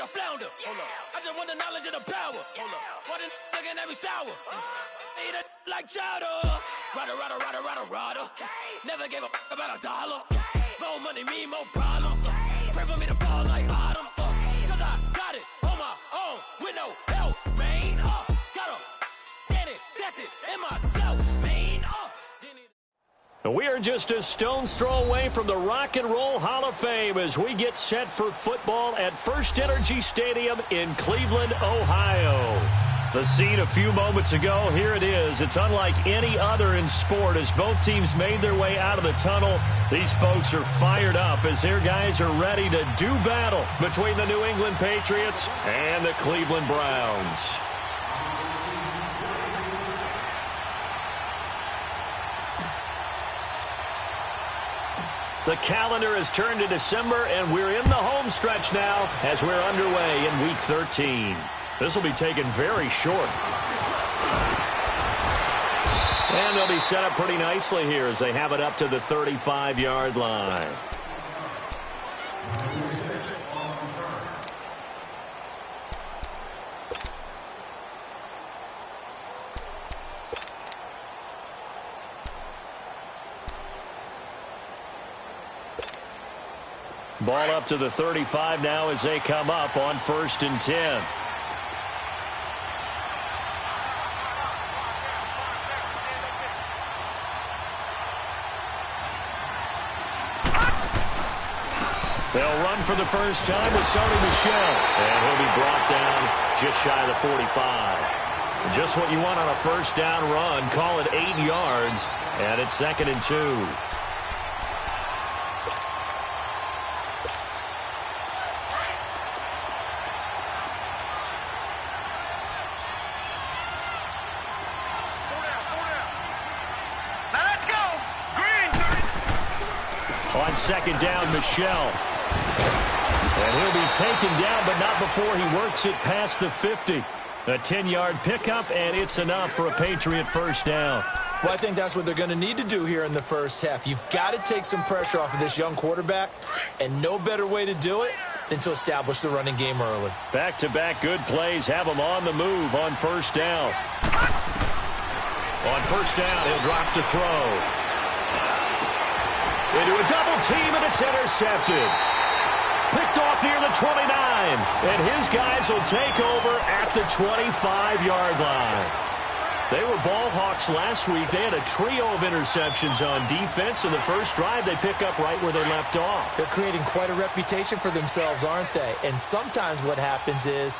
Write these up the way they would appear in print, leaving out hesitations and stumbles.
a flounder. Hold up. I just want the knowledge and the power. Hold up. Why the looking at me sour? Eat it like chowder. Rada. Never gave a about $1. More money, me, more problems. Pray for me to fall like autumn. Cause I got it on my own with no help, man. Gotta get it, that's it, in myself, man. We are just a stone's throw away from the Rock and Roll Hall of Fame as we get set for football at First Energy Stadium in Cleveland, Ohio. The scene a few moments ago, here it is. It's unlike any other in sport as both teams made their way out of the tunnel. These folks are fired up as their guys are ready to do battle between the New England Patriots and the Cleveland Browns. The calendar has turned to December, and we're in the home stretch now as we're underway in Week 13. This will be taken very short. And they'll be set up pretty nicely here as they have it up to the 35-yard line. Ball up to the 35 now as they come up on 1st and 10. They'll run for the first time with Sony Michel, and he'll be brought down just shy of the 45. Just what you want on a first down run. Call it 8 yards, and it's 2nd and 2. On 2nd down, Michel. And he'll be taken down, but not before he works it past the 50. A 10-yard pickup, and it's enough for a Patriot first down. Well, I think that's what they're going to need to do here in the first half. You've got to take some pressure off of this young quarterback, and no better way to do it than to establish the running game early. Back-to-back good plays have him on the move on first down. On first down, he'll drop to throw. Into a double team, and it's intercepted. Picked off near the 29, and his guys will take over at the 25-yard line. They were ball hawks last week. They had a trio of interceptions on defense. In the first drive, they pick up right where they left off. They're creating quite a reputation for themselves, aren't they? And sometimes what happens is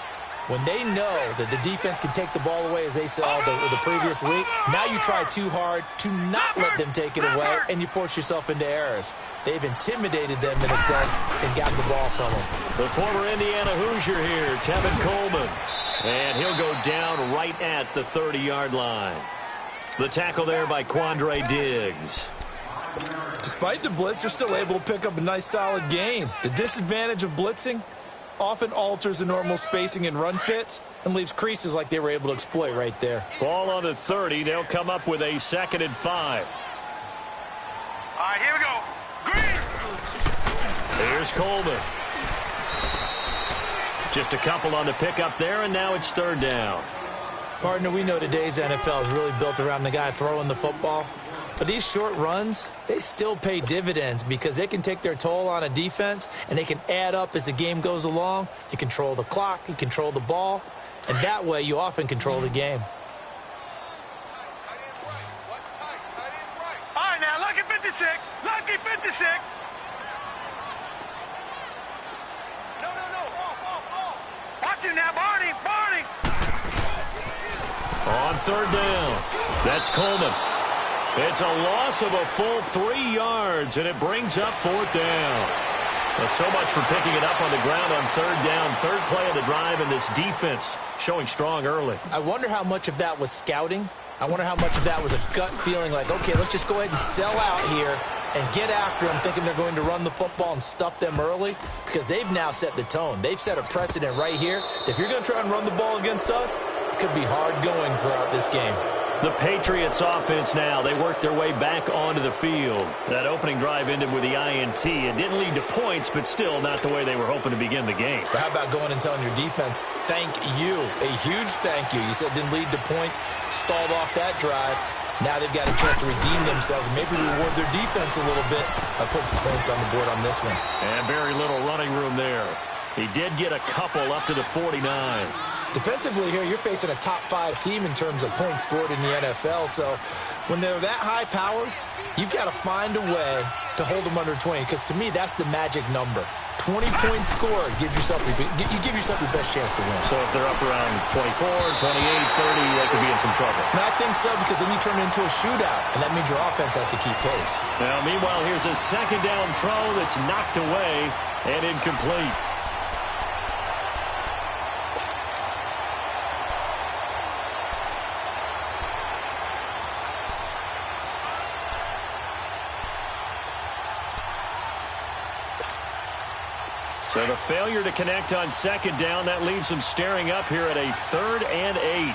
when they know that the defense can take the ball away, as they saw the previous week, now you try too hard to not let them take it away, and you force yourself into errors. They've intimidated them in a sense and gotten the ball from them. The former Indiana Hoosier here, Tevin Coleman. And he'll go down right at the 30-yard line. The tackle there by Quandre Diggs. Despite the blitz, they're still able to pick up a nice, solid gain. The disadvantage of blitzing often alters the normal spacing and run fits and leaves creases like they were able to exploit right there. Ball on the 30. They'll come up with a 2nd and 5. All right, here we go. Green. Here's Coleman. Just a couple on the pickup there, and now it's 3rd down. Partner, we know today's NFL is really built around the guy throwing the football. But these short runs, they still pay dividends because they can take their toll on a defense, and they can add up as the game goes along. You control the clock, you control the ball, and that way you often control the game. All right, now, lucky 56. Lucky 56. No. Off. Watch him now, Barney. On 3rd down, that's Coleman. It's a loss of a full 3 yards, and it brings up 4th down. Well, so much for picking it up on the ground on 3rd down. 3rd play of the drive, and this defense showing strong early. I wonder how much of that was scouting. I wonder how much of that was a gut feeling like, okay, let's just go ahead and sell out here and get after them, thinking they're going to run the football and stuff them early, because they've now set the tone. They've set a precedent right here. If you're going to try and run the ball against us, it could be hard going throughout this game. The Patriots offense now. They work their way back onto the field. That opening drive ended with the INT. It didn't lead to points, but still not the way they were hoping to begin the game. But how about going and telling your defense, thank you, a huge thank you. You said it didn't lead to points, stalled off that drive. Now they've got a chance to redeem themselves and maybe reward their defense a little bit by putting some points on the board on this one. And very little running room there. He did get a couple up to the 49. Defensively here, you're facing a top-5 team in terms of points scored in the NFL. So when they're that high-powered, you've got to find a way to hold them under 20. Because to me, that's the magic number. 20 points scored, you give yourself your best chance to win. So if they're up around 24, 28, 30, they could be in some trouble. And I think so, because then you turn it into a shootout, and that means your offense has to keep pace. Now, meanwhile, here's a second down throw that's knocked away and incomplete. So the failure to connect on second down, that leaves them staring up here at a 3rd and 8.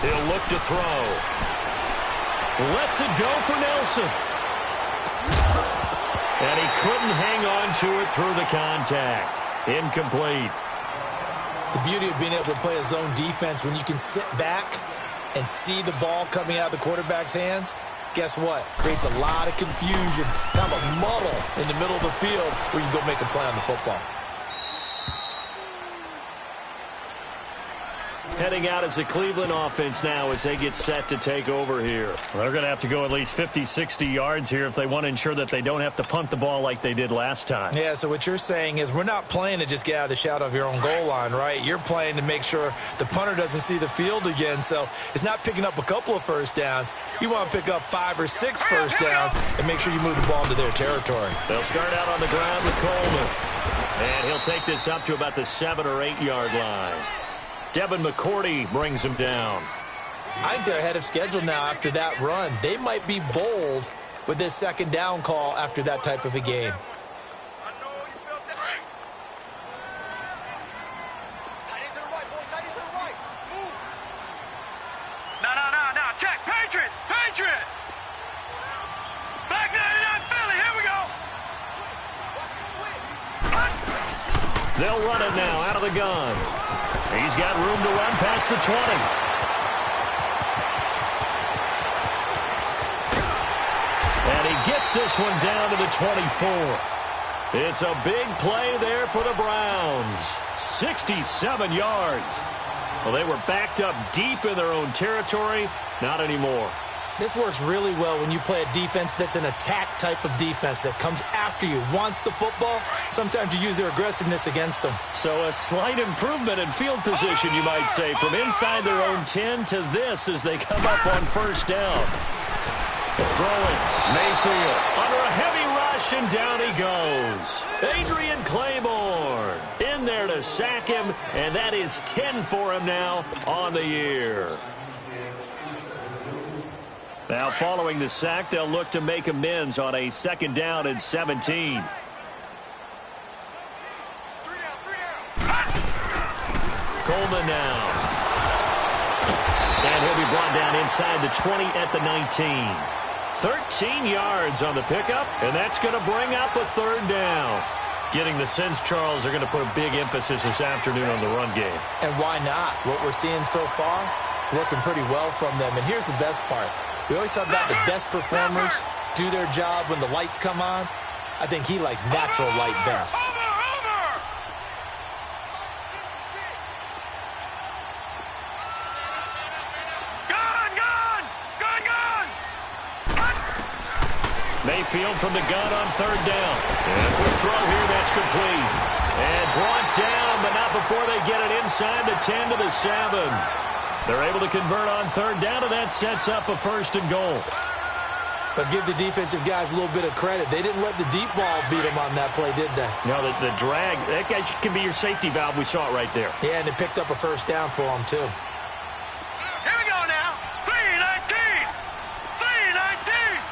He'll look to throw. Lets it go for Nelson. And he couldn't hang on to it through the contact. Incomplete. The beauty of being able to play a zone defense when you can sit back and see the ball coming out of the quarterback's hands, guess what? Creates a lot of confusion, kind of a muddle in the middle of the field where you can go make a play on the football. Heading out as a Cleveland offense now as they get set to take over here. Well, they're going to have to go at least 50, 60 yards here if they want to ensure that they don't have to punt the ball like they did last time. Yeah, so what you're saying is we're not playing to just get out of the shadow of your own goal line, right? You're playing to make sure the punter doesn't see the field again. So it's not picking up a couple of first downs. You want to pick up 5 or 6 first downs and make sure you move the ball into their territory. They'll start out on the ground with Coleman. And he'll take this up to about the 7 or 8 yard line. Devin McCourty brings him down. I think they're ahead of schedule now after that run. They might be bold with this second down call after that type of a game. No. Check. Patriot. Back 99 Philly. Here we go. They'll run it now out of the gun. He's got room to run past the 20. And he gets this one down to the 24. It's a big play there for the Browns. 67 yards. Well, they were backed up deep in their own territory. Not anymore. This works really well when you play a defense that's an attack type of defense that comes after you, wants the football. Sometimes you use their aggressiveness against them. So a slight improvement in field position, you might say, from inside their own 10 to this as they come up on first down. Throwing, Mayfield under a heavy rush, and down he goes. Adrian Claiborne in there to sack him, and that is 10 for him now on the year. Now, following the sack, they'll look to make amends on a second down and 17. Coleman now. And he'll be brought down inside the 20 at the 19. 13 yards on the pickup, and that's going to bring up a third down. Getting the sense, Charles, are going to put a big emphasis this afternoon on the run game. And why not? What we're seeing so far, working pretty well from them. And here's the best part. We always talk about the best performers do their job when the lights come on. I think he likes natural light best. Mayfield from the gun on third down. And a quick throw here, that's complete. And brought down, but not before they get it inside the 10 to the 7. They're able to convert on third down, and that sets up a first and goal. But give the defensive guys a little bit of credit. They didn't let the deep ball beat them on that play, did they? No, the drag, that guy can be your safety valve. We saw it right there. Yeah, and it picked up a first down for them, too. Here we go now. 3-19. 3-19.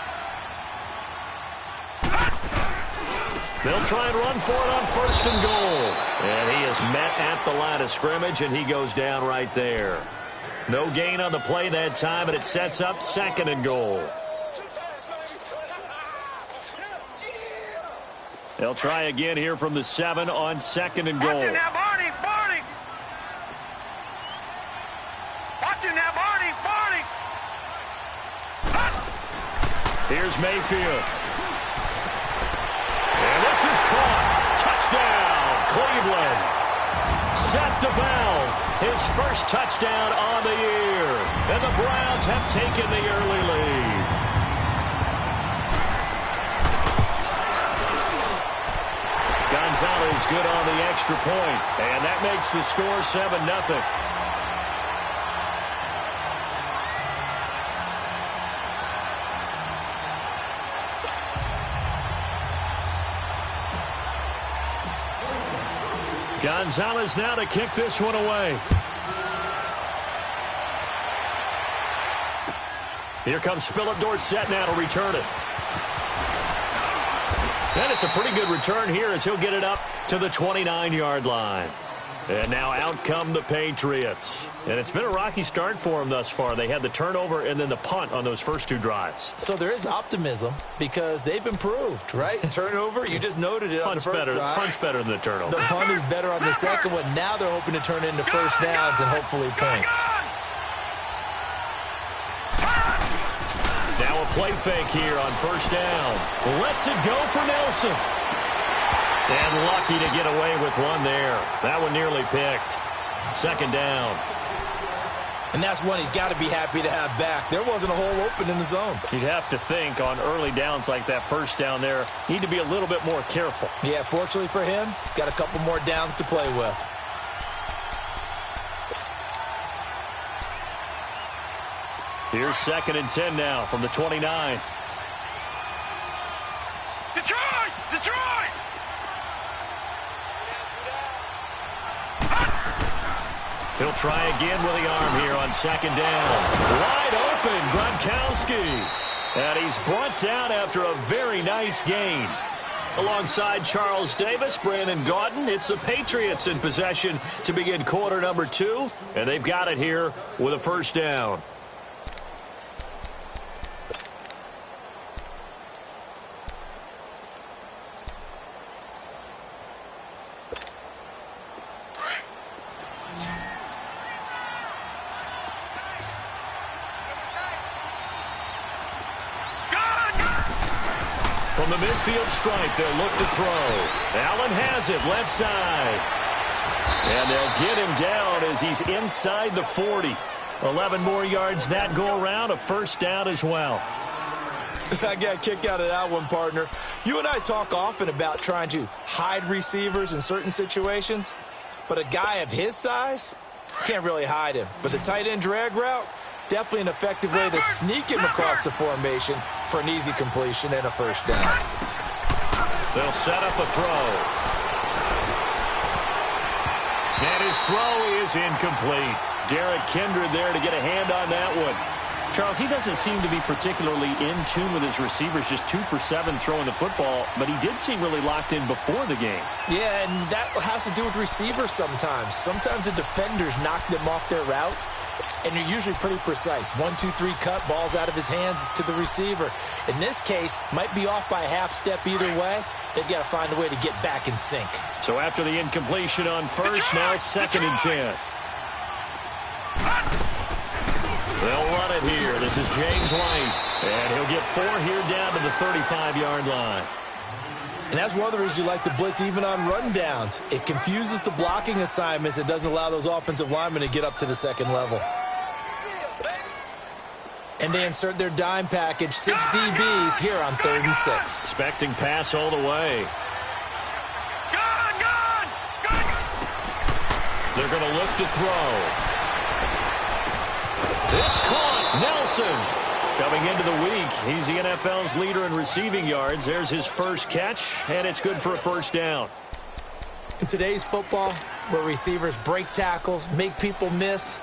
They'll try and run for it on 1st and goal. And he is met at the line of scrimmage, and he goes down right there. No gain on the play that time, and it sets up 2nd and goal. They'll try again here from the 7 on 2nd and goal. Watch it now, Barney, Barney. Watch it now, Barney, Barney. Here's Mayfield. And this is caught. Touchdown, Cleveland. Seth DeValve, his first touchdown on the year. And the Browns have taken the early lead. Gonzalez good on the extra point. And that makes the score 7-0. Gonzalez now to kick this one away. Here comes Philip Dorsett now to return it. And it's a pretty good return here as he'll get it up to the 29-yard line. And now out come the Patriots. And it's been a rocky start for them thus far. They had the turnover and then the punt on those first 2 drives. So there is optimism because they've improved, right? Turnover, you just noted it on the first drive. Punt's better than the turnover. The punt is better on the second one. Now they're hoping to turn it into first downs and hopefully points. Now a play fake here on 1st down. Lets it go for Nelson. And lucky to get away with one there. That one nearly picked. 2nd down. And that's one he's got to be happy to have back. There wasn't a hole open in the zone. You'd have to think on early downs like that 1st down there, need to be a little bit more careful. Yeah, fortunately for him, got a couple more downs to play with. Here's 2nd and 10 now from the 29. Detroit! Detroit! He'll try again with the arm here on 2nd down. Wide open, Gronkowski. And he's brought down after a very nice gain. Alongside Charles Davis, Brandon Gaudin, it's the Patriots in possession to begin quarter number 2. And they've got it here with a 1st down. From the midfield stripe, they'll look to throw. Allen has it, left side. And they'll get him down as he's inside the 40. 11 more yards that go around, a 1st down as well. I got a kick out of that one, partner. You and I talk often about trying to hide receivers in certain situations, but a guy of his size can't really hide him. But the tight end drag route, definitely an effective way to sneak him across the formation for an easy completion and a 1st down. They'll set up a throw. And his throw is incomplete. Derek Kindred there to get a hand on that one. Charles, he doesn't seem to be particularly in tune with his receivers, just 2 for 7 throwing the football, but he did seem really locked in before the game. Yeah, and that has to do with receivers sometimes. Sometimes the defenders knock them off their routes, and you're usually pretty precise. 1, 2, 3 cut, balls out of his hands to the receiver. In this case, might be off by a half step either way. They've got to find a way to get back in sync. So after the incompletion on 1st, now 2nd and 10. They'll run it here. This is James White. And he'll get 4 here down to the 35-yard line. And that's one of the reasons you like to blitz even on rundowns. It confuses the blocking assignments. It doesn't allow those offensive linemen to get up to the 2nd level. And they insert their dime package, 6 DBs here on 3rd and 6. Expecting pass all the way. They're going to look to throw. It's caught. Nelson coming into the week. He's the NFL's leader in receiving yards. There's his first catch, and it's good for a 1st down. In today's football, where receivers break tackles, make people miss,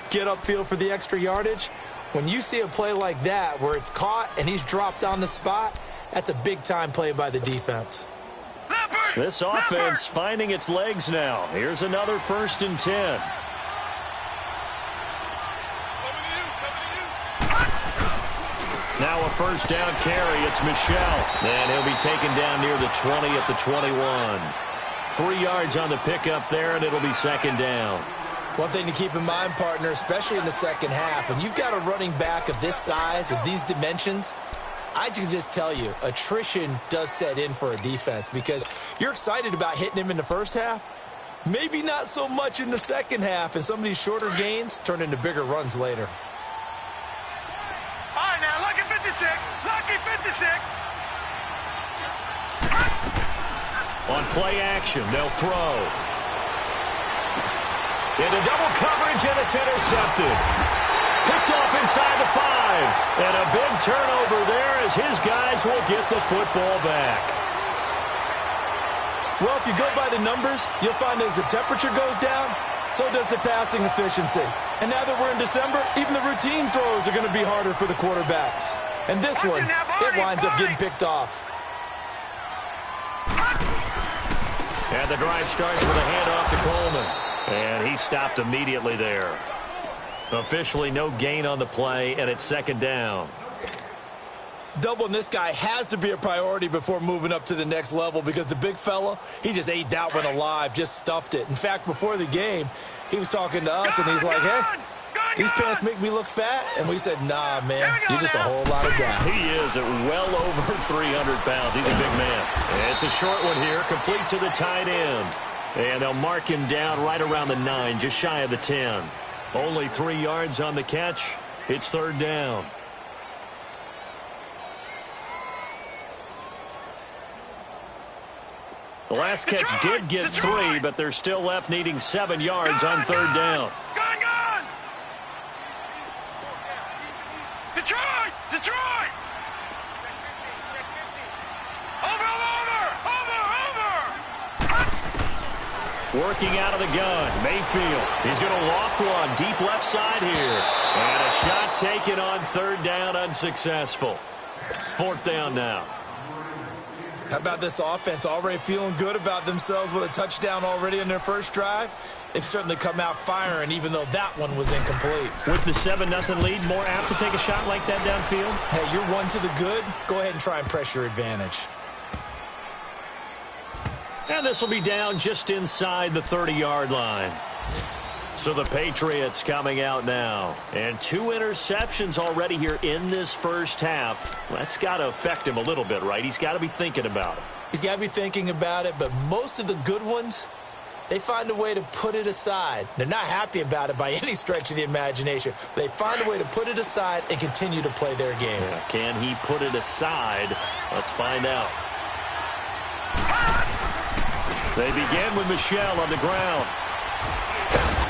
get upfield for the extra yardage, when you see a play like that where it's caught and he's dropped on the spot, that's a big-time play by the defense. This offense finding its legs now. Here's another 1st and 10. Now a 1st down carry. It's Michel. And he'll be taken down near the 20 at the 21. 3 yards on the pickup there, and it'll be 2nd down. One thing to keep in mind, partner, especially in the second half, when you've got a running back of this size, of these dimensions, I can just tell you, attrition does set in for a defense because you're excited about hitting him in the first half. Maybe not so much in the second half, and some of these shorter gains turn into bigger runs later. All right, now, lucky 56. Lucky 56. On play action, they'll throw. Into double coverage, and it's intercepted. Picked off inside the 5. And a big turnover there as his guys will get the football back. Well, if you go by the numbers, you'll find as the temperature goes down, so does the passing efficiency. And now that we're in December, even the routine throws are going to be harder for the quarterbacks. And this one, it winds up getting picked off. And the drive starts with a handoff to Coleman. And he stopped immediately there. Officially no gain on the play, and it's 2nd down. Doubling this guy has to be a priority before moving up to the next level because the big fella, he just ate that one alive, just stuffed it. In fact, before the game, he was talking to us, and he's like, hey, these pants make me look fat. And we said, nah, man, you're just a whole lot of guy. He is at well over 300 pounds. He's a big man. It's a short one here, complete to the tight end. And they'll mark him down right around the 9, just shy of the 10. Only 3 yards on the catch. It's 3rd down. The last catch did get 3, but they're still left needing 7 yards on 3rd down. Gone! Detroit! Detroit! Over! Working out of the gun, Mayfield. He's going to loft one deep left side here. And a shot taken on 3rd down, unsuccessful. 4th down now. How about this offense already feeling good about themselves with a touchdown already in their first drive? They've certainly come out firing, even though that one was incomplete. With the 7-0 lead, more apt to take a shot like that downfield? Hey, you're one to the good. Go ahead and try and press your advantage. And this will be down just inside the 30-yard line. So the Patriots coming out now. And 2 interceptions already here in this first half. That's got to affect him a little bit, right? He's got to be thinking about it. He's got to be thinking about it, but most of the good ones, they find a way to put it aside. They're not happy about it by any stretch of the imagination. They find a way to put it aside and continue to play their game. Yeah, can he put it aside? Let's find out. They begin with Michel on the ground.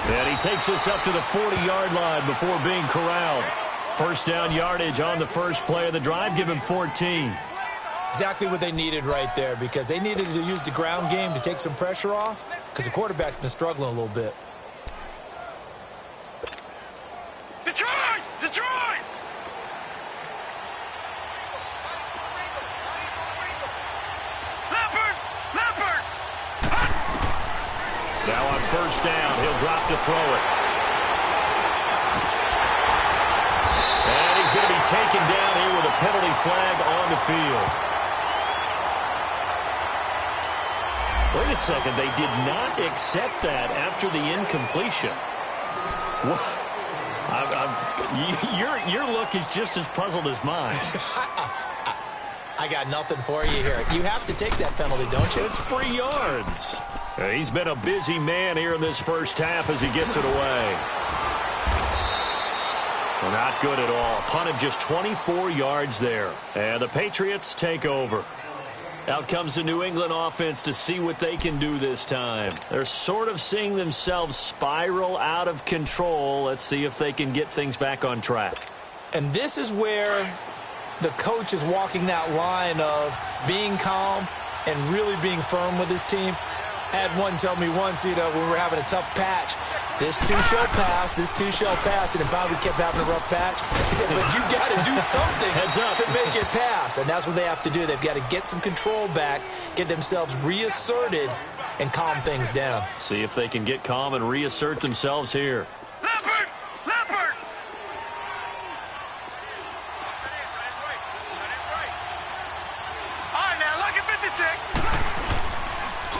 And he takes us up to the 40-yard line before being corralled. 1st down yardage on the first play of the drive. Give him 14. Exactly what they needed right there because they needed to use the ground game to take some pressure off because the quarterback's been struggling a little bit. Detroit! Detroit! Leopard! Now on 1st down, he'll drop to throw it. And he's going to be taken down here with a penalty flag on the field. Wait a second, they did not accept that after the incompletion. Your look is just as puzzled as mine. I got nothing for you here. You have to take that penalty, don't you? It's free yards. He's been a busy man here in this first half as he gets it away. Well, not good at all. Punted just 24 yards there. And the Patriots take over. Out comes the New England offense to see what they can do this time. They're sort of seeing themselves spiral out of control. Let's see if they can get things back on track. And this is where the coach is walking that line of being calm and really being firm with his team. I had one tell me once, when we were having a tough patch, this too shall pass, and if I kept having a rough patch, he said, but you got to do something to make it pass. And that's what they have to do. They've got to get some control back, get themselves reasserted, and calm things down. See if they can get calm and reassert themselves here. Leopard! Leopard! All right, now, look at 56.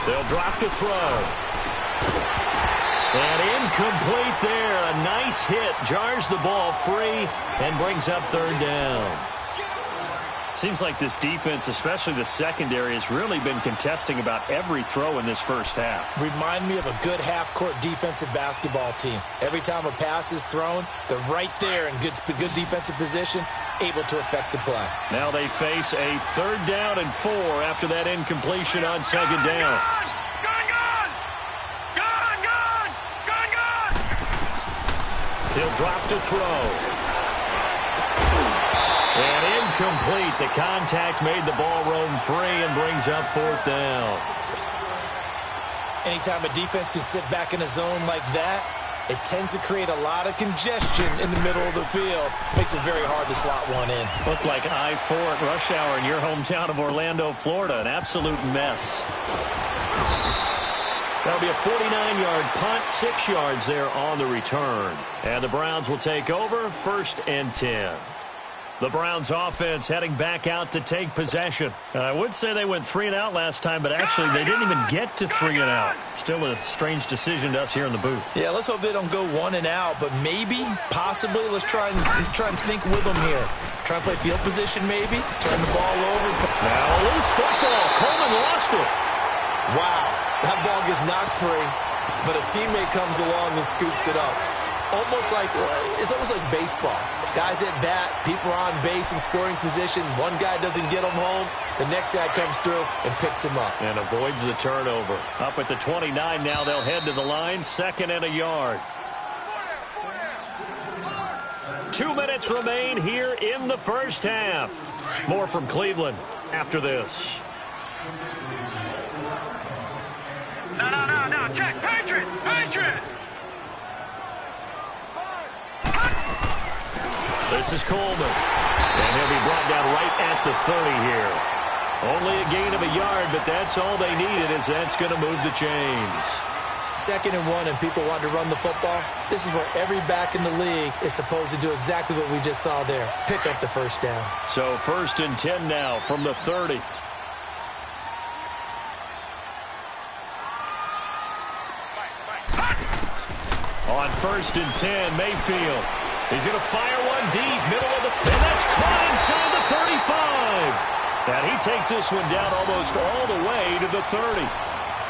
They'll drop to throw. And incomplete there. A nice hit. Jars the ball free and brings up third down. Seems like this defense, especially the secondary, has really been contesting about every throw in this first half. Remind me of a good half-court defensive basketball team. Every time a pass is thrown, they're right there in good defensive position, able to affect the play. Now they face a 3rd down and 4 after that incompletion on 2nd down. He'll drop to throw. And incomplete. The contact made the ball roam free and brings up 4th down. Anytime a defense can sit back in a zone like that, it tends to create a lot of congestion in the middle of the field. Makes it very hard to slot one in. Looked like I-4 at rush hour in your hometown of Orlando, Florida. An absolute mess. That'll be a 49-yard punt, 6 yards there on the return. And the Browns will take over, 1st and 10. The Browns offense heading back out to take possession. I would say they went 3 and out last time, but actually they didn't even get to 3 and out. Still a strange decision to us here in the booth. Yeah, let's hope they don't go 1 and out, but maybe, possibly, let's try and think with them here. Try and play field position maybe, turn the ball over. Now a loose football. Coleman lost it. Wow, that ball gets knocked free, but a teammate comes along and scoops it up. It's almost like baseball. Guys at bat, people are on base in scoring position. One guy doesn't get him home. The next guy comes through and picks him up. And avoids the turnover. Up at the 29 now, they'll head to the line. 2nd and a yard. 2 minutes remain here in the first half. More from Cleveland after this. No, check. Patriot! This is Coleman. And he'll be brought down right at the 30 here. Only a gain of a yard, but that's all they needed, as that's going to move the chains. 2nd and 1 and people want to run the football. This is where every back in the league is supposed to do exactly what we just saw there. Pick up the 1st down. So 1st and 10 now from the 30. On 1st and 10, Mayfield. He's going to fire one deep, middle of the, and that's caught inside the 35. And he takes this one down almost all the way to the 30.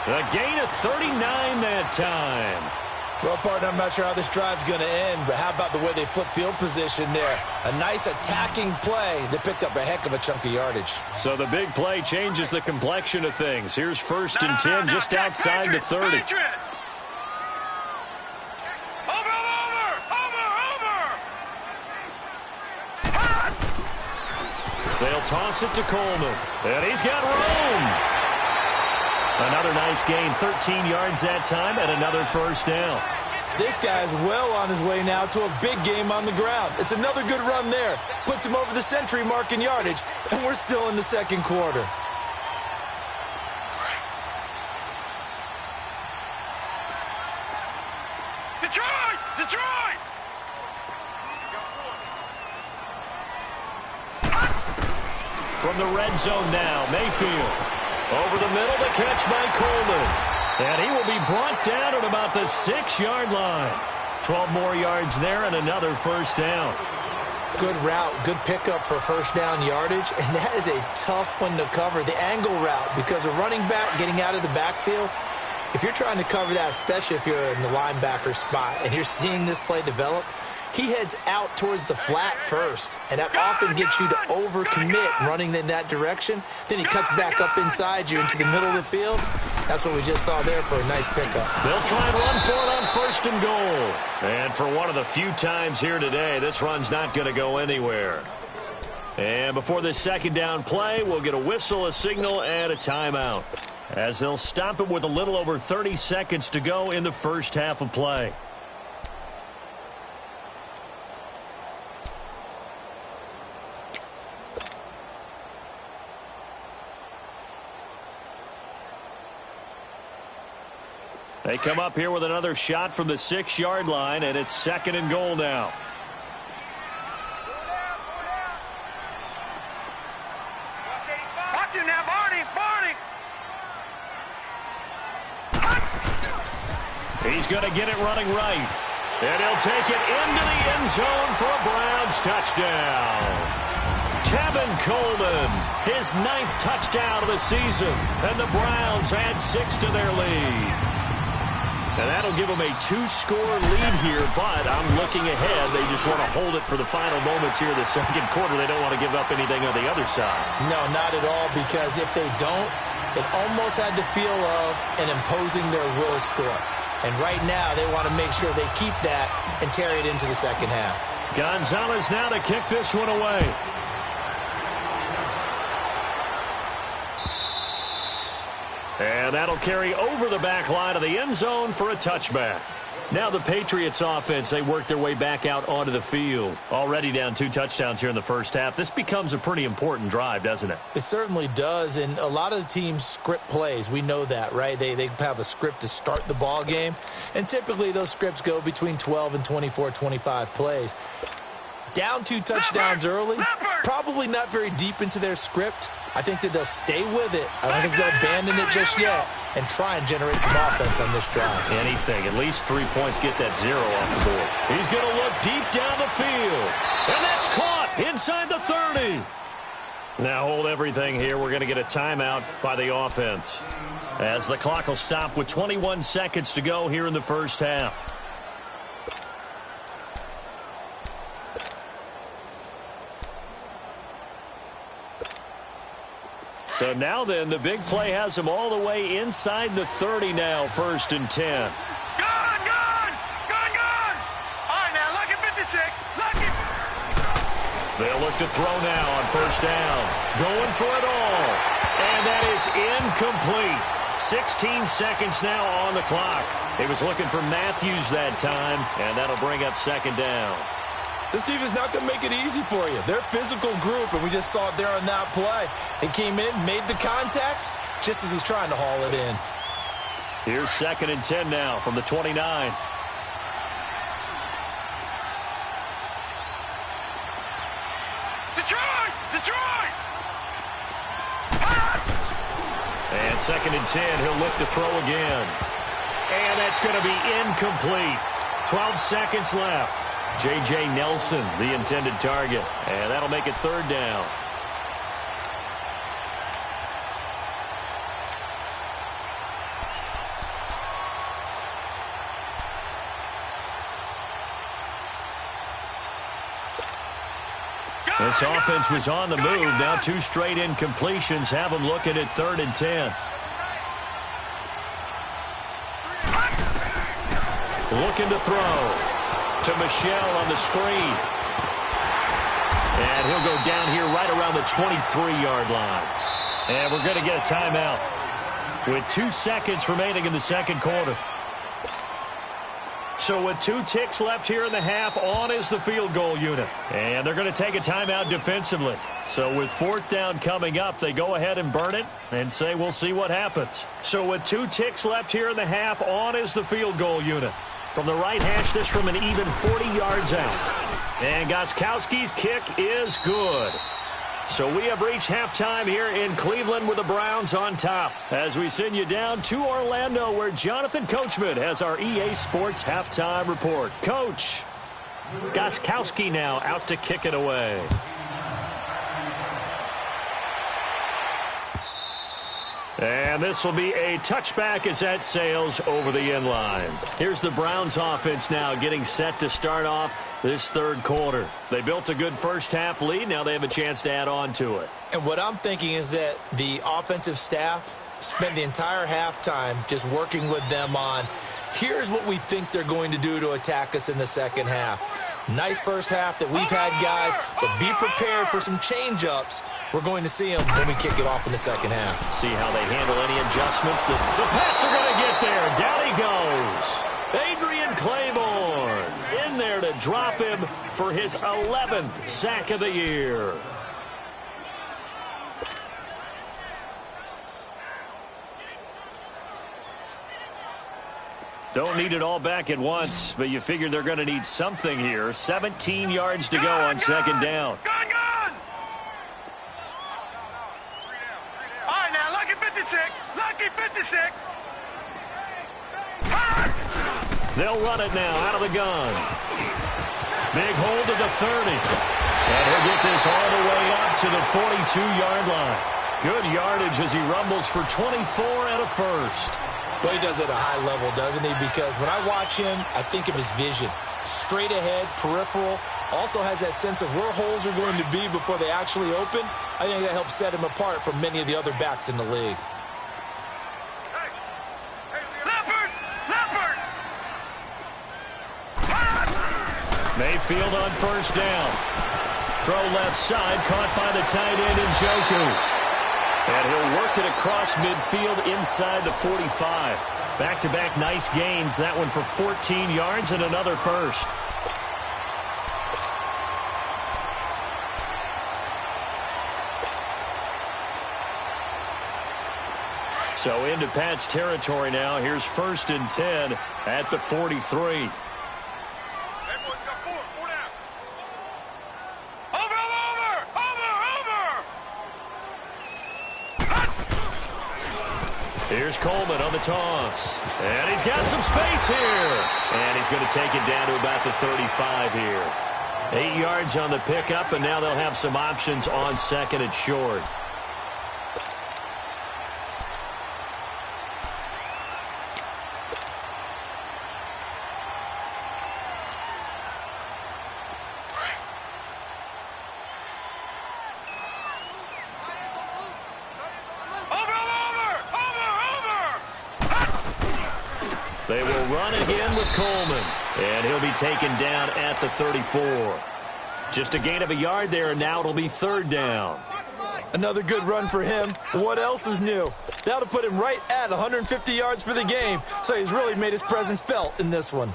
A gain of 39 that time. Well, partner, I'm not sure how this drive's going to end, but how about the way they flip field position there? A nice attacking play. They picked up a heck of a chunk of yardage. So the big play changes the complexion of things. Here's 1st and 10 just outside the 30. They'll toss it to Coleman. And he's got room. Another nice gain, 13 yards that time, and another 1st down. This guy's well on his way now to a big game on the ground. It's another good run there. Puts him over the century mark in yardage, and we're still in the 2nd quarter. Detroit! From the red zone now, Mayfield. Over the middle, the catch by Coleman. And he will be brought down at about the 6-yard line. 12 more yards there and another 1st down. Good route, good pickup for 1st down yardage, and that is a tough one to cover, the angle route, because a running back getting out of the backfield, if you're trying to cover that, especially if you're in the linebacker spot and you're seeing this play develop, he heads out towards the flat first, and that often gets you to overcommit running in that direction. Then he cuts back up inside you into the middle of the field. That's what we just saw there for a nice pickup. They'll try and run for it on 1st and goal. And for one of the few times here today, this run's not going to go anywhere. And before this 2nd down play, we'll get a whistle, a signal, and a timeout. as they'll stop it with a little over 30 seconds to go in the first half of play. They come up here with another shot from the 6-yard line, and it's 2nd and goal now. Watch him now, Barney! He's going to get it running right. And he'll take it into the end zone for a Browns touchdown. Tevin Coleman, his 9th touchdown of the season, and the Browns add 6 to their lead. And that'll give them a 2-score lead here, but I'm looking ahead. They just want to hold it for the final moments here of the second quarter. They don't want to give up anything on the other side. No, not at all, because if they don't, it almost had the feel of an imposing their will score. And right now, they want to make sure they keep that and carry it into the second half. Gonzalez now to kick this one away. And that'll carry over the back line of the end zone for a touchback. Now the Patriots offense, they work their way back out onto the field. Already down 2 touchdowns here in the first half. This becomes a pretty important drive, doesn't it? It certainly does, and a lot of the teams script plays. We know that, right? They have a script to start the ball game, and typically those scripts go between 12 and 24, 25 plays. Down 2 touchdowns early, probably not very deep into their script. I think that they'll stay with it. I don't think they'll abandon it just yet and try and generate some offense on this drive. Anything. At least 3 points, get that 0 off the board. He's going to look deep down the field. And that's caught inside the 30. Now hold everything here. We're going to get a timeout by the offense, as the clock will stop with 21 seconds to go here in the first half. So now then, the big play has them all the way inside the 30 now, 1st and 10. Gone! All right, now, look at 56. Look it! They'll look to throw now on 1st down. Going for it all. And that is incomplete. 16 seconds now on the clock. He was looking for Matthews that time, and that'll bring up 2nd down. This defense is not going to make it easy for you. They're a physical group, and we just saw it there on that play. They came in, made the contact, just as he's trying to haul it in. Here's 2nd and 10 now from the 29. Detroit! And 2nd and 10, he'll look to throw again. And that's going to be incomplete. 12 seconds left. J.J. Nelson, the intended target. And that'll make it 3rd down. This offense was on the move. Now 2 straight incompletions have them looking at 3rd and 10. Looking to throw to Michel on the screen. And he'll go down here right around the 23-yard line. And we're going to get a timeout with 2 seconds remaining in the second quarter. So with 2 ticks left here in the half, on is the field goal unit. And they're going to take a timeout defensively. So with 4th down coming up, they go ahead and burn it and say we'll see what happens. So with 2 ticks left here in the half, on is the field goal unit. From the right hash, this from an even 40 yards out. And Gostkowski's kick is good. So we have reached halftime here in Cleveland with the Browns on top, as we send you down to Orlando, where Jonathan Coachman has our EA Sports halftime report. Coach, Gostkowski now out to kick it away. And this will be a touchback as that sails over the end line. Here's the Browns offense now getting set to start off this 3rd quarter. They built a good first half lead. Now they have a chance to add on to it. And what I'm thinking is that the offensive staff spent the entire halftime just working with them on, here's what we think they're going to do to attack us in the second half. Nice first half that we've had, guys, but be prepared for some change-ups We're going to see him when we kick it off in the second half. See how they handle any adjustments. The Pats are going to get there. Down he goes. Adrian Claiborne in there to drop him for his 11th sack of the year. Don't need it all back at once, but you figure they're going to need something here. 17 yards to go on second down. Gun! All right, now, lucky 56. Lucky 56. They'll run it now out of the gun. Big hold to the 30. And he'll get this all the way up to the 42-yard line. Good yardage as he rumbles for 24 and a first. But he does it at a high level, doesn't he? Because when I watch him, I think of his vision. Straight ahead, peripheral. Also has that sense of where holes are going to be before they actually open. I think that helps set him apart from many of the other backs in the league. Mayfield on first down. Throw left side, caught by the tight end Njoku. And he'll work it across midfield inside the 45. Back-to-back nice gains. That one for 14 yards and another first. So into Pat's territory now. Here's 1st and 10 at the 43. Here's Coleman on the toss. And he's got some space here. And he's going to take it down to about the 35 here. 8 yards on the pickup, and now they'll have some options on second and short. They will run again with Coleman, and he'll be taken down at the 34. Just a gain of a yard there, and now it'll be 3rd down. Another good run for him. What else is new? That'll put him right at 150 yards for the game, so he's really made his presence felt in this one.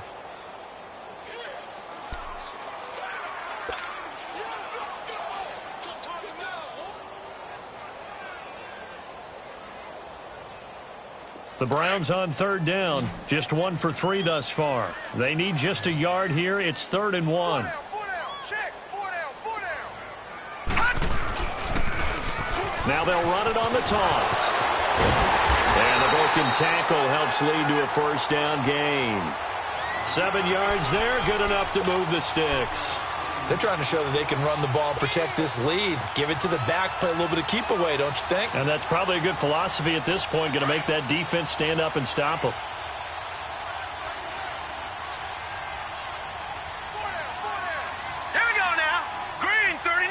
The Browns on 3rd down, just 1 for 3 thus far. They need just a yard here. It's 3rd and 1. Now they'll run it on the toss. And the broken tackle helps lead to a 1st down gain. 7 yards there, good enough to move the sticks. They're trying to show that they can run the ball and protect this lead. Give it to the backs, play a little bit of keep away, don't you think? And that's probably a good philosophy at this point, going to make that defense stand up and stop them. Here we go now. Green 39.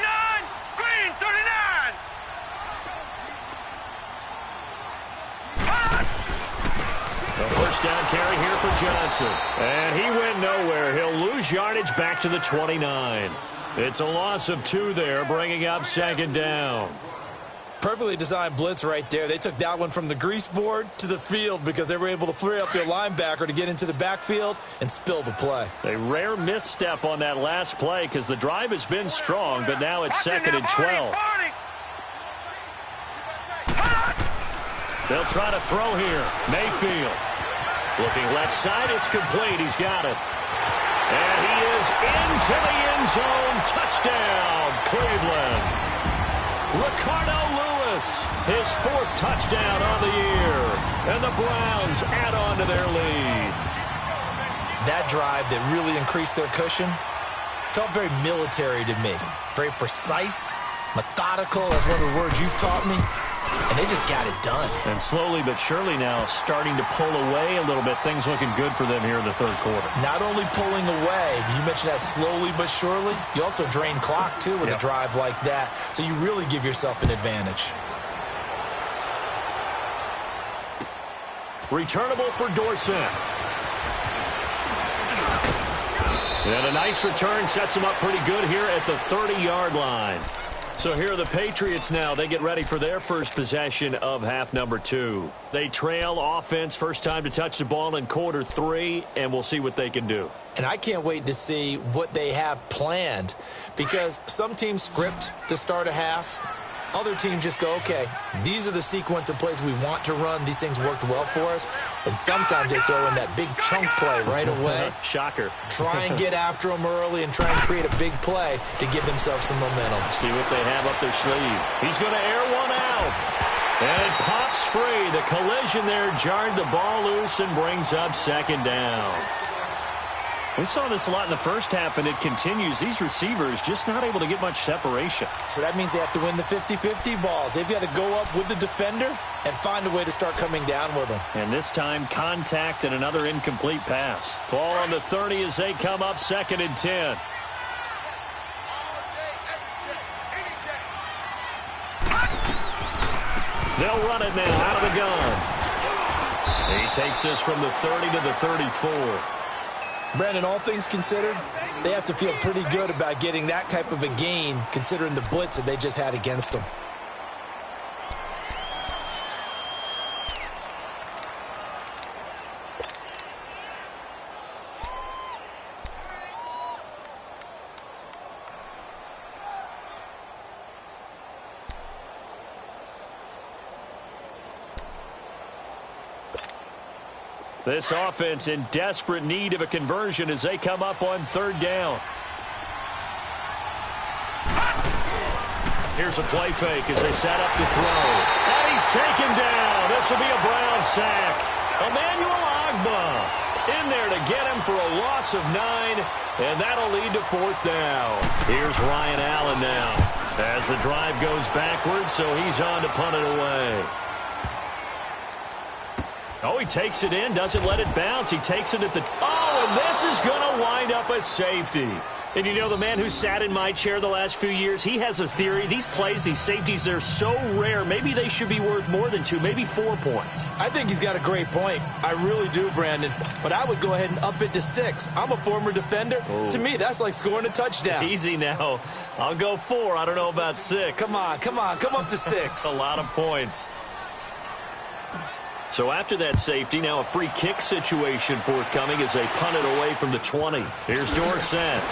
Green 39. The 1st down carry here for Johnson. And he went nowhere. He'll lose yardage back to the 29. It's a loss of 2 there, bringing up 2nd down. Perfectly designed blitz right there. They took that one from the grease board to the field because they were able to free up their linebacker to get into the backfield and spill the play. A rare misstep on that last play because the drive has been strong, but now it's 2nd and 12. They'll try to throw here. Mayfield. Looking left side, it's complete. He's got it. And he is into the end zone. Touchdown, Cleveland. Ricardo Lewis, his 4th touchdown on the year. And the Browns add on to their lead. That drive that really increased their cushion felt very military to me. Very precise, methodical. That's one of the words you've taught me. And they just got it done. And slowly but surely now starting to pull away a little bit. Things looking good for them here in the 3rd quarter. Not only pulling away, you mentioned that slowly but surely. You also drain clock, too, with a drive like that. So you really give yourself an advantage. Returnable for Dorsett. And a nice return sets him up pretty good here at the 30-yard line. So here are the Patriots now. They get ready for their first possession of half number 2. They trail offense, first time to touch the ball in quarter 3, and we'll see what they can do. And I can't wait to see what they have planned, because some teams script to start a half. Other teams just go, okay, these are the sequence of plays we want to run. These things worked well for us. And sometimes they throw in that big chunk play right away. Shocker. Try and get after them early and try and create a big play to give themselves some momentum. See what they have up their sleeve. He's going to air one out. And it pops free. The collision there jarred the ball loose and brings up second down. We saw this a lot in the first half, and it continues. These receivers just not able to get much separation. So that means they have to win the 50-50 balls. They've got to go up with the defender and find a way to start coming down with them. And this time, contact and another incomplete pass. Ball on the 30 as they come up 2nd and 10. They'll run it now out of the gun. He takes this from the 30 to the 34. Brandon, all things considered, they have to feel pretty good about getting that type of a gain, considering the blitz that they just had against them. This offense in desperate need of a conversion as they come up on 3rd down. Here's a play fake as they set up to throw. And he's taken down. This will be a Brown sack. Emmanuel Ogbah in there to get him for a loss of 9, and that'll lead to 4th down. Here's Ryan Allen now as the drive goes backwards, so he's on to punt it away. Oh, he takes it in, doesn't let it bounce. He takes it at the... Oh, and this is going to wind up a safety. And you know, the man who sat in my chair the last few years, he has a theory. These plays, these safeties, they're so rare. Maybe they should be worth more than 2, maybe 4 points. I think he's got a great point. I really do, Brandon. But I would go ahead and up it to 6. I'm a former defender. Oh. To me, that's like scoring a touchdown. Easy now. I'll go 4. I don't know about 6. Come on. Come up to 6. A lot of points. So after that safety, now a free kick situation forthcoming as they punt it away from the 20. Here's Dorsett.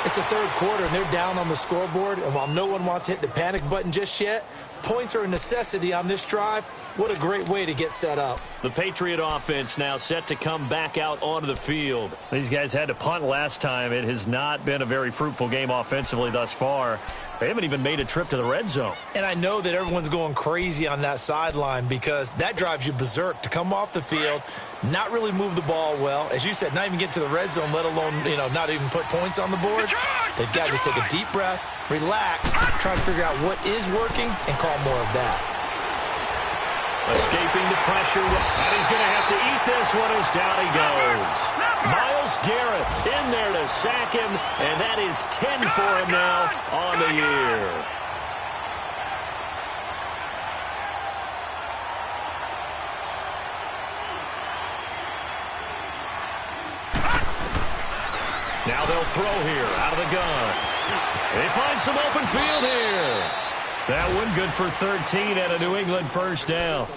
It's the 3rd quarter, and they're down on the scoreboard. And while no one wants to hit the panic button just yet, points are a necessity on this drive. What a great way to get set up. The Patriot offense now set to come back out onto the field. These guys had to punt last time. It has not been a very fruitful game offensively thus far. They haven't even made a trip to the red zone. And I know that everyone's going crazy on that sideline because that drives you berserk to come off the field, not really move the ball well. As you said, not even get to the red zone, let alone, not even put points on the board. They've got to just take a deep breath, relax, try to figure out what is working, and call more of that. Escaping the pressure, and he's going to have to eat this one as down he goes. Myles Garrett in there to sack him, and that is 10 for him now on the year. Now they'll throw here out of the gun. They find some open field here. That one good for 13 and a New England first down.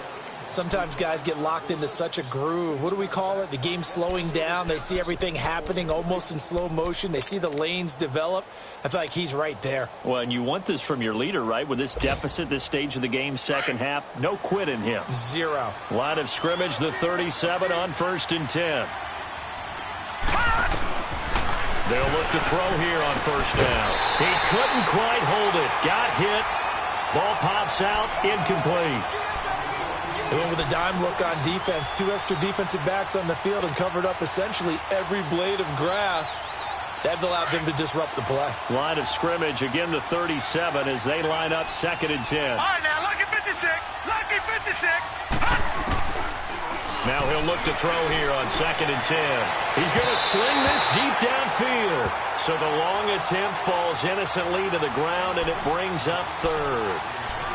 Sometimes guys get locked into such a groove. What do we call it? The game slowing down. They see everything happening almost in slow motion. They see the lanes develop. I feel like he's right there. Well, and you want this from your leader, right? With this deficit, this stage of the game, second half, no quit in him. 0. Line of scrimmage, the 37 on 1st and 10. They'll look to throw here on 1st down. He couldn't quite hold it. Got hit. Ball pops out, incomplete. They went with a dime look on defense. 2 extra defensive backs on the field and covered up essentially every blade of grass. That allowed them to disrupt the play. Line of scrimmage, again the 37 as they line up 2nd and 10. All right, now, lucky 56. Lucky 56. Now he'll look to throw here on 2nd and 10. He's going to sling this deep downfield. So the long attempt falls innocently to the ground, and it brings up 3rd.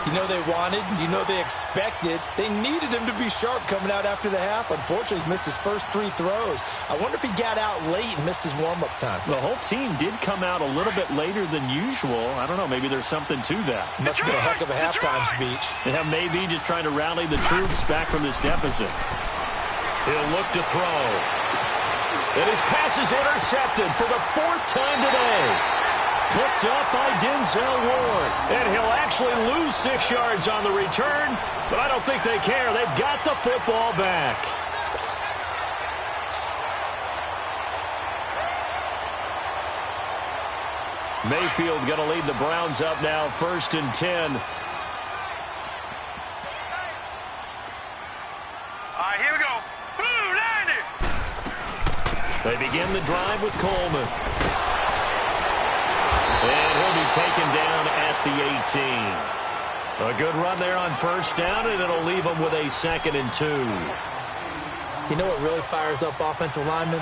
You know they wanted, you know they expected. They needed him to be sharp coming out after the half. Unfortunately, he's missed his first 3 throws. I wonder if he got out late and missed his warm-up time. The whole team did come out a little bit later than usual. I don't know, maybe there's something to that. Must have been a heck of a halftime speech. Yeah, maybe just trying to rally the troops back from this deficit. He'll look to throw. And his pass is intercepted for the 4th time today. Picked up by Denzel Ward. And he'll actually lose 6 yards on the return, but I don't think they care. They've got the football back. Mayfield going to lead the Browns up now, 1st and 10. All right, here we go. Blue, 90. They begin the drive with Coleman. And he'll be taken down at the 18. A good run there on 1st down, and it'll leave them with a 2nd and 2. You know what really fires up offensive linemen?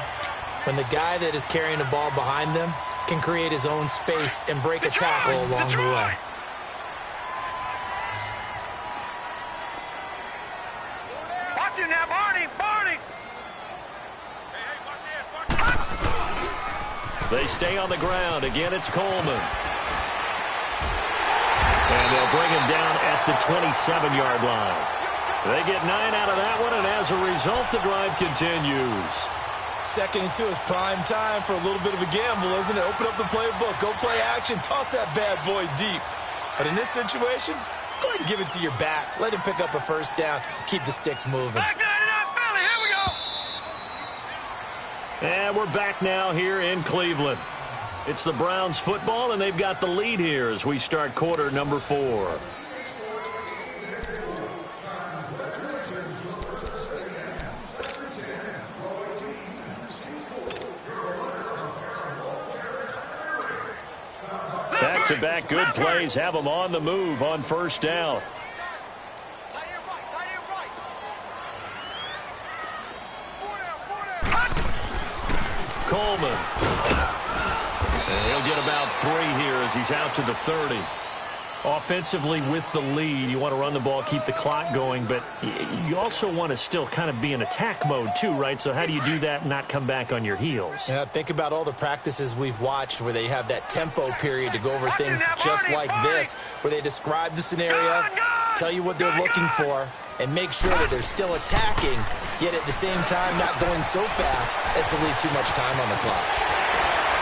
When the guy that is carrying the ball behind them can create his own space and break a tackle along the way. Watch you now, Barney. They stay on the ground. Again, it's Coleman. And they'll bring him down at the 27-yard line. They get 9 out of that one, and as a result, the drive continues. 2nd and 2 is prime time for a little bit of a gamble, isn't it? Open up the playbook, go play action, toss that bad boy deep. But in this situation, go ahead and give it to your back. Let him pick up a 1st down, keep the sticks moving. Back 99, Philly. Here we go. And we're back now here in Cleveland. It's the Browns football, and they've got the lead here as we start quarter number 4. Back-to-back good plays have them on the move on 1st down. Coleman. And he'll get about 3 here as he's out to the 30. Offensively with the lead, you want to run the ball, keep the clock going, but you also want to still kind of be in attack mode too, right? So how do you do that and not come back on your heels? Yeah, think about all the practices we've watched where they have that tempo period to go over things just like this, where they describe the scenario, tell you what they're looking for, and make sure that they're still attacking, yet at the same time not going so fast as to leave too much time on the clock.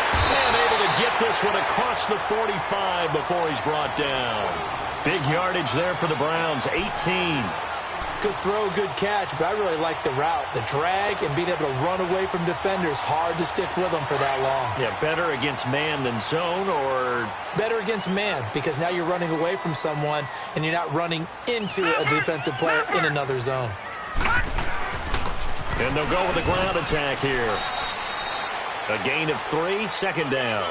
And able to get this one across the 45 before he's brought down. Big yardage there for the Browns, 18. Good throw, good catch, but I really like the route. The drag and being able to run away from defenders, hard to stick with them for that long. Yeah, better against man than zone, or? Better against man, because now you're running away from someone and you're not running into a defensive player in another zone. And they'll go with the ground attack here. A gain of 3, 2nd down.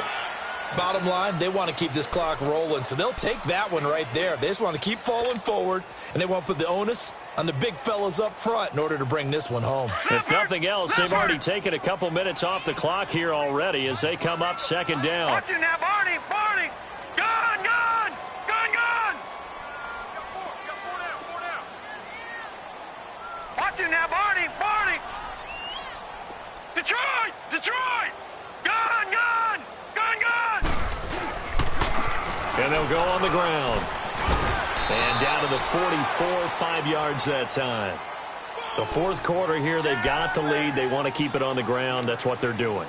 Bottom line, they want to keep this clock rolling, so they'll take that one right there. They just want to keep falling forward, and they want to put the onus on the big fellas up front in order to bring this one home. If nothing else, they've already taken a couple minutes off the clock here already as they come up 2nd down. Watch you now, Barney. Gone. Watch you now, Barney. Detroit. Gone. And they'll go on the ground. And down to the 44, 5 yards that time. The 4th quarter here, they've got the lead. They want to keep it on the ground. That's what they're doing.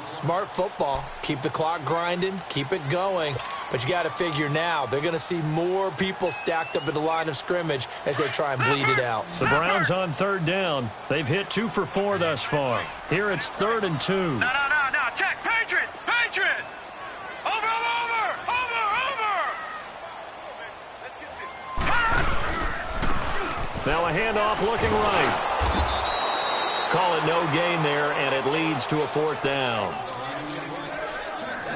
Smart football. Keep the clock grinding. Keep it going. But you got to figure now, they're going to see more people stacked up at the line of scrimmage as they try and bleed it out. The Browns on 3rd down. They've hit 2 for 4 thus far. Here it's 3rd and 2. No. Check. Patriot. Over. Now a handoff looking right. Call it no gain there, and it leads to a 4th down.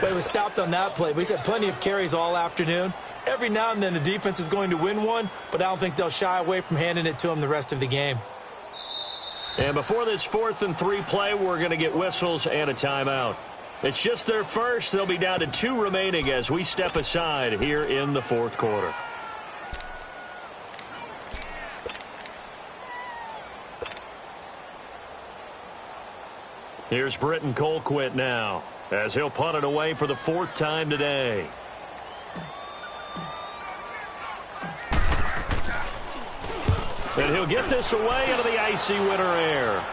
But it was stopped on that play. But he's had plenty of carries all afternoon. Every now and then the defense is going to win one, but I don't think they'll shy away from handing it to him the rest of the game. And before this 4th and 3 play, we're going to get whistles and a timeout. It's just their first. They'll be down to 2 remaining as we step aside here in the 4th quarter. Here's Britton Colquitt now, as he'll punt it away for the 4th time today. And he'll get this away into the icy winter air.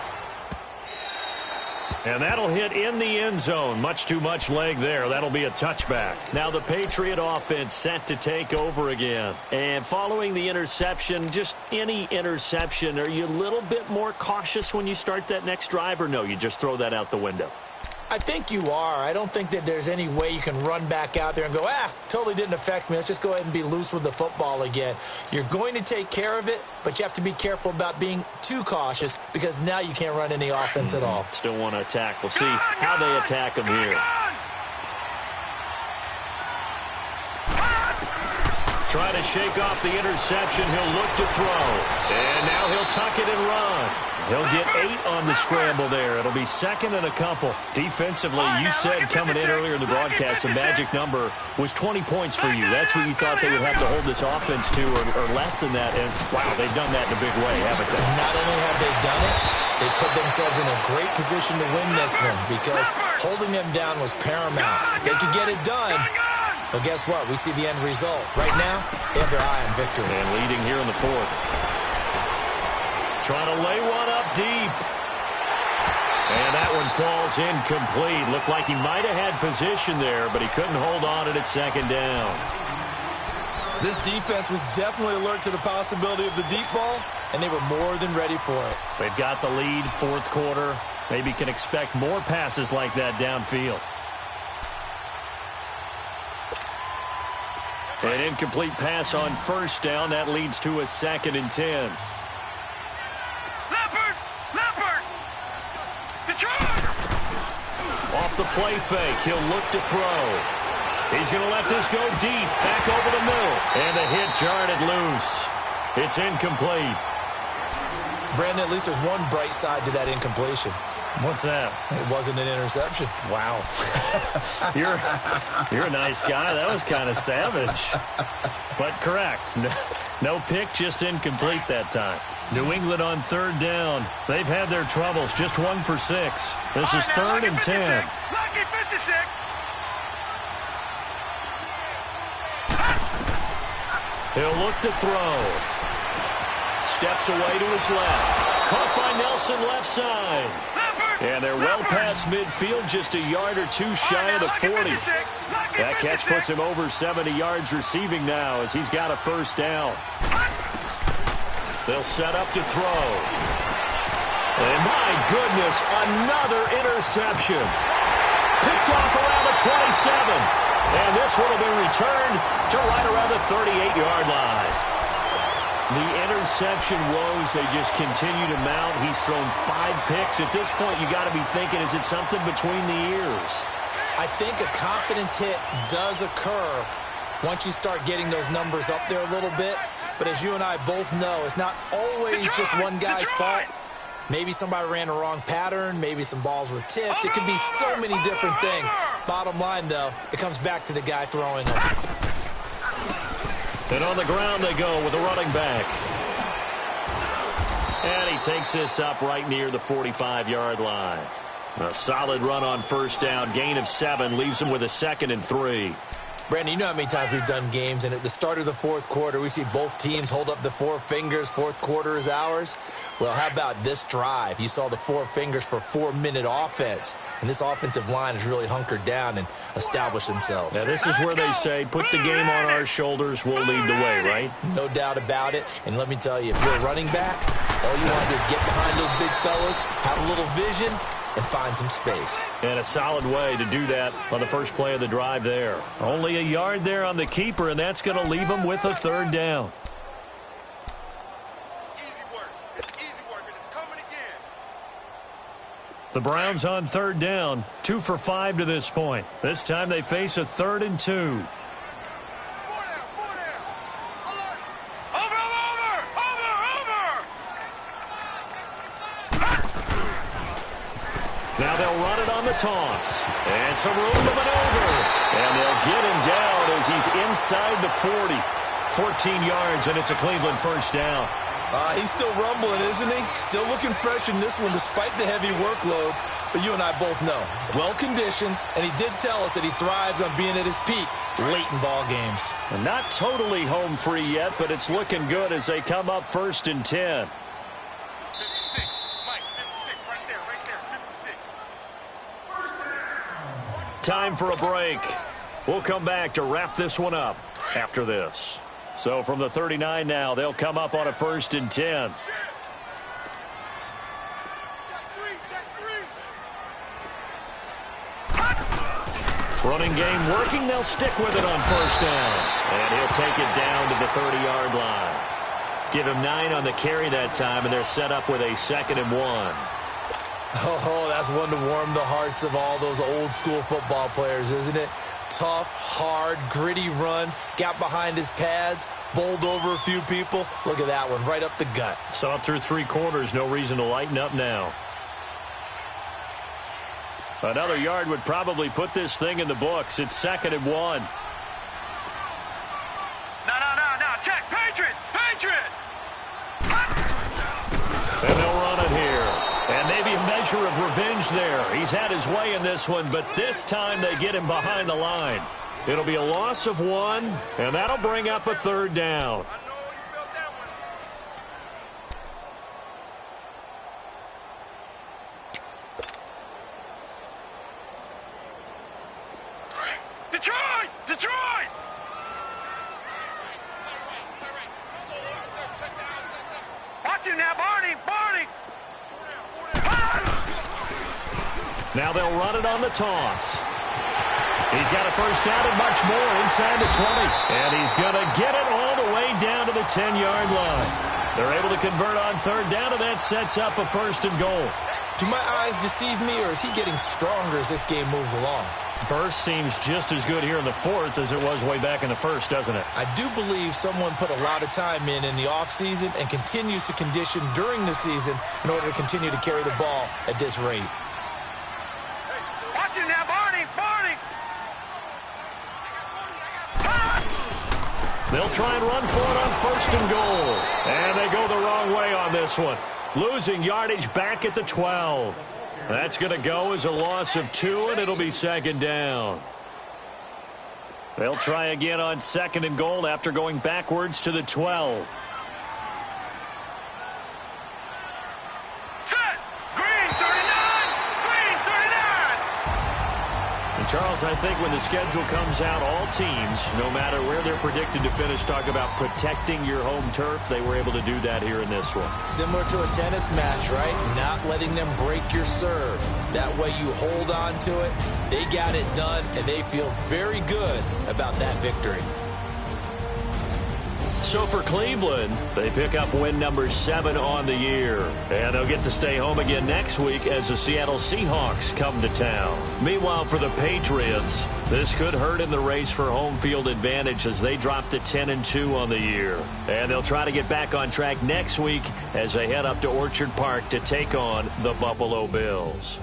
And that'll hit in the end zone. Much too much leg there. That'll be a touchback. Now the Patriot offense set to take over again. And following the interception, just any interception, are you a little bit more cautious when you start that next drive, or no, you just throw that out the window? I think you are. I don't think that there's any way you can run back out there and go, totally didn't affect me. Let's just go ahead and be loose with the football again. You're going to take care of it, but you have to be careful about being too cautious because now you can't run any offense at all. Still want to attack. We'll see how they attack him here. Try to shake off the interception. He'll look to throw. And now he'll tuck it and run. He'll get 8 on the scramble there. It'll be 2nd and a couple. Defensively, you said coming in earlier in the broadcast, the magic number was 20 points for you. That's what you thought they would have to hold this offense to, or less than that. And, wow, they've done that in a big way, haven't they? Not only have they done it, they put themselves in a great position to win this one because holding them down was paramount. If they could get it done, well, guess what? We see the end result. Right now, they have their eye on victory. And leading here in the 4th. Trying to lay one up deep. And that one falls incomplete. Looked like he might have had position there, but he couldn't hold on at 2nd down. This defense was definitely alert to the possibility of the deep ball, and they were more than ready for it. They've got the lead, 4th quarter. Maybe can expect more passes like that downfield. An incomplete pass on 1st down. That leads to a 2nd and 10. Off the play fake, he'll look to throw. He's going to let this go deep, back over the middle. And the hit jarred it loose. It's incomplete. Brandon, at least there's one bright side to that incompletion. What's that? It wasn't an interception. Wow. You're a nice guy. That was kind of savage. But correct. No pick, just incomplete that time. New England on 3rd down. They've had their troubles. Just 1 for 6. This is 3rd and 10. Lucky 56. He'll look to throw. Steps away to his left. Caught by Nelson left side. And they're well past midfield, just a yard or 2 shy of the 40. That catch puts him over 70 yards receiving now as he's got a 1st down. They'll set up to throw. And my goodness, another interception. Picked off around the 27. And this would have been returned to right around the 38-yard line. The interception woes, they just continue to mount. He's thrown 5 picks. At this point, you got to be thinking, is it something between the ears? I think a confidence hit does occur once you start getting those numbers up there a little bit. But as you and I both know, it's not always just one guy's fault. Maybe somebody ran a wrong pattern. Maybe some balls were tipped. It could be so many different things. Bottom line, though, it comes back to the guy throwing them. And on the ground they go with a running back. And he takes this up right near the 45-yard line. A solid run on 1st down. Gain of 7 leaves him with a 2nd and 3. Brandon, you know how many times we've done games, and at the start of the 4th quarter, we see both teams hold up the 4 fingers, 4th quarter is ours. Well, how about this drive? You saw the 4 fingers for 4-minute offense, and this offensive line has really hunkered down and established themselves. Now, this is where they say, put the game on our shoulders, we'll lead the way, right? No doubt about it, and let me tell you, if you're a running back, all you want to do is get behind those big fellas, have a little vision, and find some space. And a solid way to do that on the first play of the drive there. Only a yard there on the keeper, and that's going to leave him with a 3rd down. Easy work, and it's coming again. The Browns on 3rd down, 2 for 5 to this point. This time they face a 3rd and 2. Now they'll run it on the toss. And some room to maneuver. And they'll get him down as he's inside the 40. 14 yards, and it's a Cleveland 1st down. He's still rumbling, isn't he? Still looking fresh in this one despite the heavy workload. But you and I both know, well-conditioned, and he did tell us that he thrives on being at his peak late in ball games. And not totally home free yet, but it's looking good as they come up 1st and 10. 56, Mike, 56, right there, 56. Time for a break. We'll come back to wrap this one up after this. So from the 39 now, they'll come up on a 1st and 10. Running game working. They'll stick with it on 1st down. And he'll take it down to the 30-yard line. Give him 9 on the carry that time, and they're set up with a 2nd and 1. Oh, that's one to warm the hearts of all those old-school football players, isn't it? Tough, hard, gritty run. Got behind his pads, bowled over a few people. Look at that one, right up the gut. Saw it through 3 quarters. No reason to lighten up now. Another yard would probably put this thing in the books. It's 2nd and 1. No. Check. Patriot. And they'll run it here. And maybe a measure of revenge there. He's had his way in this one, but this time they get him behind the line. It'll be a loss of 1, and that'll bring up a 3rd down. Detroit! Watch him now, Barney! Now they'll run it on the toss. He's got a 1st down and much more inside the 20. And he's going to get it all the way down to the 10-yard line. They're able to convert on 3rd down, and that sets up a 1st and goal. Do my eyes deceive me, or is he getting stronger as this game moves along? Burst seems just as good here in the 4th as it was way back in the 1st, doesn't it? I do believe someone put a lot of time in the offseason and continues to condition during the season in order to continue to carry the ball at this rate. Watch him now, Barney! They'll try and run for it on 1st and goal. And they go the wrong way on this one. Losing yardage back at the 12. That's going to go as a loss of 2, and it'll be 2nd down. They'll try again on 2nd and goal after going backwards to the 12. Set! Green 39! And Charles, I think when the schedule comes out, all teams, no matter where they're predicted to finish, talk about protecting your home turf. They were able to do that here in this one. Similar to a tennis match, right? Not letting them break your serve. That way you hold on to it. They got it done, and they feel very good about that victory. So for Cleveland, they pick up win number 7 on the year. And they'll get to stay home again next week as the Seattle Seahawks come to town. Meanwhile, for the Patriots, this could hurt in the race for home field advantage as they drop to 10-2 on the year. And they'll try to get back on track next week as they head up to Orchard Park to take on the Buffalo Bills.